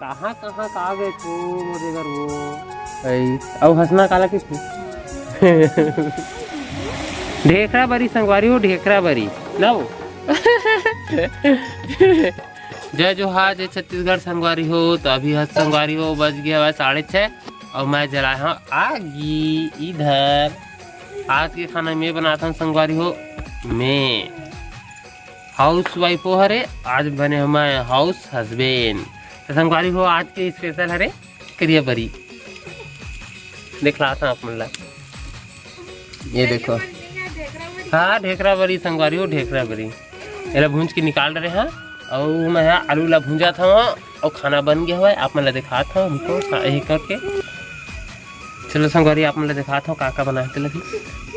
कहाँ कहाँ का आ गए थे मोरे घर वो अब हंसना काला किस ढेकरा बरी संगवारी हो ढेकरा बरी ना वो जय जोहार जय छत्तीसगढ़ संगवारी हो। तो अभी हद संगवारी हो बज गया है 6:30 और मैं जलाया हूँ आगी इधर। आज के खाना में बनाता हूँ संगवारी हो मैं हाउस वाइफ हो हरे आज बने हमारे हाउस हस्बैंड। तो संगवारी हो आज के स्पेशल हरे करिया बरी देख रहा था आप मतलब ये देखो हाँ ढेकरा बरी संगवारी हो ढेकरा बरी ये भूंज के निकाल रहे हैं और मैं आलू ला भूंजा था और खाना बन गया हुआ है आप मतलब दिखा था उनको यही करके। चलो संगवारी आप मतलब दिखा था काका बनाए थे लगी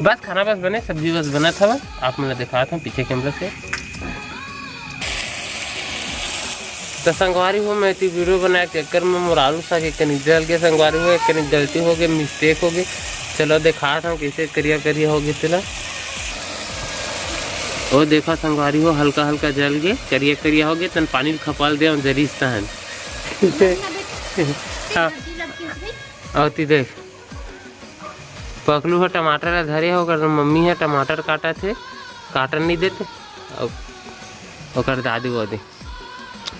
बस खाना बस बने सब्जी बस बना था आप मतलब दिखा था पीछे कैमरा से। तो संगवारी हो मैं इतनी वीडियो बनाए चक्कर में मोर आलू सा के कहीं जल गए संगवारी हो कहीं गलती हो गई मिस्टेक हो गई। चलो दिखा था कैसे करिया करिया हो गई चला वो देखा संगवारी हो हल्का हल्का जल गए करिया करिया हो गए तन पानी खपाल दे जरी तहन और देख पकलू है टमाटर धरे होकर मम्मी है टमाटर काटा थे काटन नहीं देते और दादी वो दे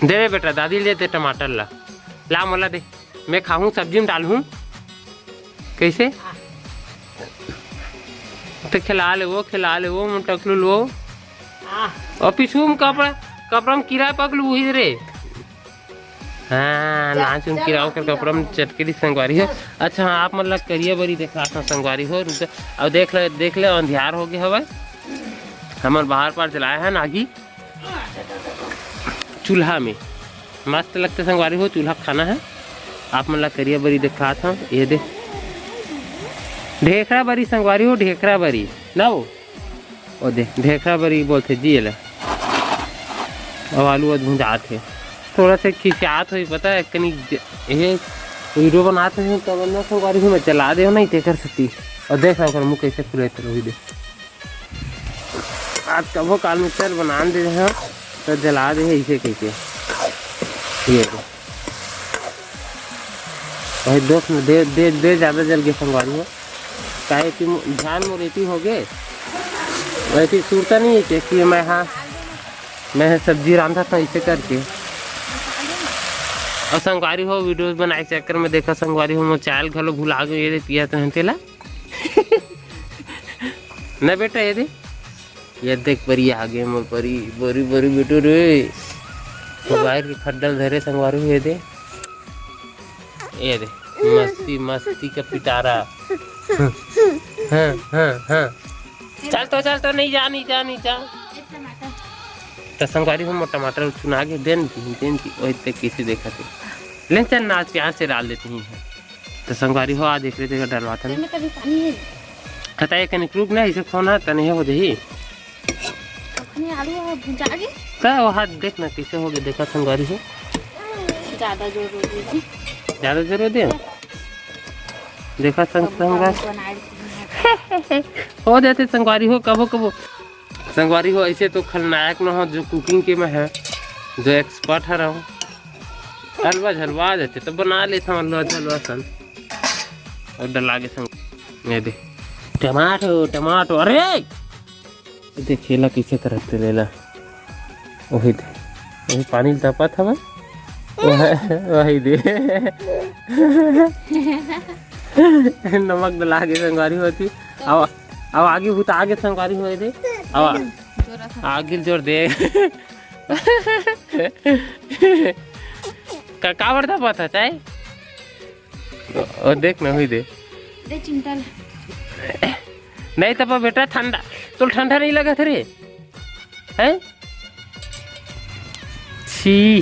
दे बेटा दादी ले दे टमाटर ला मोला दे मैं खाऊं सब्जी में डालूं कैसे तो खिला ले वो मैं टकलू लो और पीछू में कपड़ा में कीड़ा पकलू वही रे हाँ नाच उन कीड़ा कर कपड़ा में चटकेरी संगवारी हो। अच्छा हाँ आप मतलब करिए बरी देखा था संगवारी हो रुक अब देख ले अंधियार हो गया हवा हमारे बाहर पार चलाया है नागी चूल्हा में मस्त लगते संगवारी हो चूल्हा खाना है आप मतलब करिए बरी देखा था ये देख ढेकरा बरी संगवारी हो ढेकरा बरी ना वो देख ढेकरा बरी बोलते जी ले और आलू भूंजात है थोड़ा सा खिसियात हुई पता है कहीं ये वीडियो बनाते हैं तब ना संगवारी हो मैं चला दे नहीं कर सकती और देख रहा हूँ मुँह कैसे खुले थे दे आज कबो काल में चल बना दे रहे हैं तो जला दे ऐसे कैसे ये भाई दोस्त में दे ज़्यादा जल गए संगवारी हो काहे कि ध्यान में रेती हो गए वैसे सूरता नहीं है कि मैं सब्जी रांधा था इसे करके और संगवारी हो वीडियोस बनाए चक्कर में देखा संगवारी हो चायल घलो भुला गए ये पिया तो तेला न बेटा ये देख परी आगे मोर परी बोरी बेटो रे मोबाइल के खड्डल धरे संगवारी ये दे मस्ती का पिटारा हाँ चल तो नहीं जा तो संगवारी हो टमाटर चुना के देन वही तक किसी देखा थे लेकिन चल ना प्याज से डाल देते हैं तो संगवारी हो आज देख रहे थे डलवाता नहीं कहता है कहीं क्रूक ना इसे खोना तने हो जाही तो वहाँ देखना कैसे हो गया देखा संगवारी हो ज़्यादा जोर दे देखा संगवारी हो जाते संगवारी हो कबो संगवारी हो ऐसे तो खलनायक न हो जो कुकिंग के में है जो एक्सपर्ट है रहो हलवा झलवा जाते तो बना लेता हलवा झलवा सन और डला के संग ये दे टमाटो अरे देखिएला कैसे करते लेला वही पानी तपा था वही दे नमक डला के संगवारी होती अब आगे भूता आगे संगवारी हो दे अब आगे जोर दे का बढ़ता पता चाहे और देख ना हुई दे नहीं तब बेटा ठंडा तो ठंडा नहीं लगा था रे हैं छी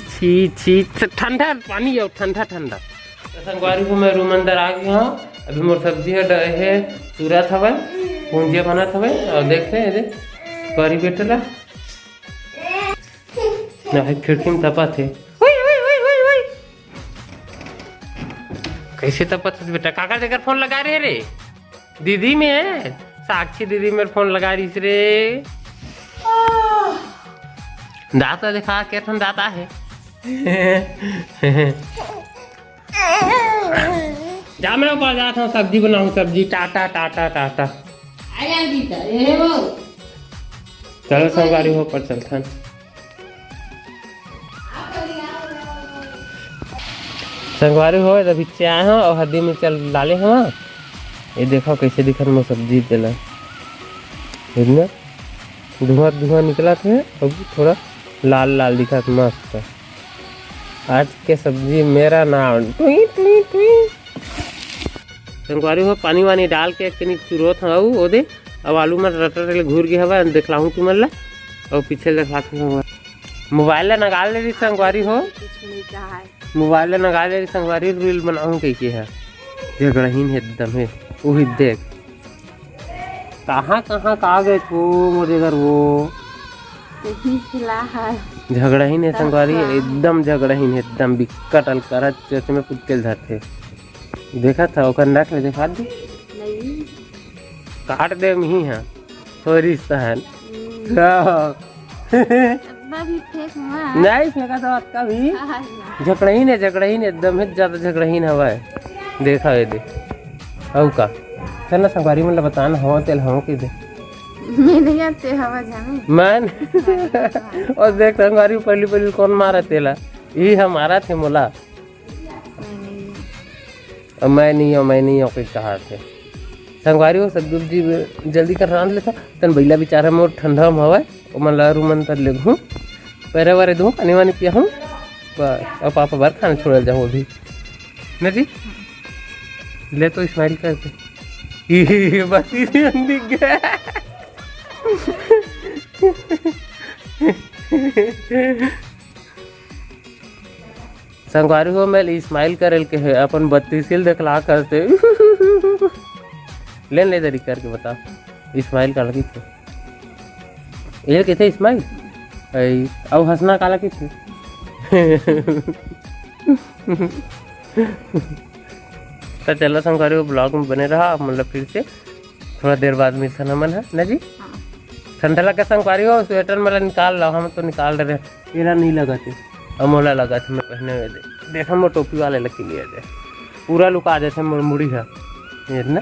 ठंडा पानी है ठंडा संगवारी को मैं रूम अंदर आ गया हूँ अभी मोर सब्जी है सूरा था भुंजिया बना था और देख रहे करी बेटला खिड़की में तपा थे कैसे तपा थे बेटा काका जगह फोन लगा रहे रे दीदी में है साक्षी दीदी मेरे फोन लगा रही रे दाता दिखा कैसा दाता है जा मैं ऊपर जाता हूँ सब्जी बनाऊँ सब्जी टाटा टाटा टाटा चलो संगवारी हो पर चलता है संगवारी हो अभी चाय हो और हल्दी में चल डाले हम ये देखो कैसे दिखत मैं सब्जी देला इतना धुआं धुआं निकला थे अब थोड़ा लाल लाल दिखा मस्त आज के सब्जी मेरा नाम टुई टुई टुई संगवारी हो पानी वानी डाल के कनी चुरोत हूँ वो दे अब आलू में रटर घूर गया हवा देखला हूँ तुम ला और पीछे देखा मोबाइल लगा ले रही संगवारी हो मोबाइल लगा ले रही संगवारी रील बनाऊँ कैसे है झगड़हीन एकदम है वही देख कहाँ कहाँ का गए वो मोरे घर वो झगड़हीन है संगवारी एकदम झगड़हीन है एकदम बिकट अलकर चोच में पुतल धरते देखा था ओकर रख ले देखा दी काट दे ही है सॉरी सहन नहीं फेंका था कभी झगड़हीन है एकदम है ज्यादा झगड़हीन हवा है देखा ये दे औ का चल ना संगवारी मतलब बताना हो तेल हो के दे नहीं आते हवा जाने मैं और देख संगवारी पहली पहली कौन मारा तेला ये हमारा थे मोला मैं नहीं के कहा थे संगवारी हो सब्जी जल्दी कर रांध लेता तन बैला बेचारा मोर ठंडा में हवा मन लारू मन तर ले घूँ पैरे वारे दूँ पानी वानी पिया हूँ और पापा बार खाना छोड़ जाऊँ अभी न जी ले तो स्माइल करके बस दिख गया संगवारी हो मैं स्माइल करल के है अपन 32 देखला करते लेन ले तरी करके बता स्माइल काला की थे ये कैसे स्माइल अब हंसना काला की थे तो चलो संगवारी हो ब्लॉग में बने रहा मतलब फिर से थोड़ा देर बाद मिलता न मन है ना जी ठंडा लगा संगवारी हो स्वेटर मेरा निकाल लो हम तो निकाल रहे मेरा नहीं लगा थे और मोला लगा था मैं पहने हुए देखा मैं टोपी वाले लग के लिए जाए पूरा लुका जैसे मुड़ी है ना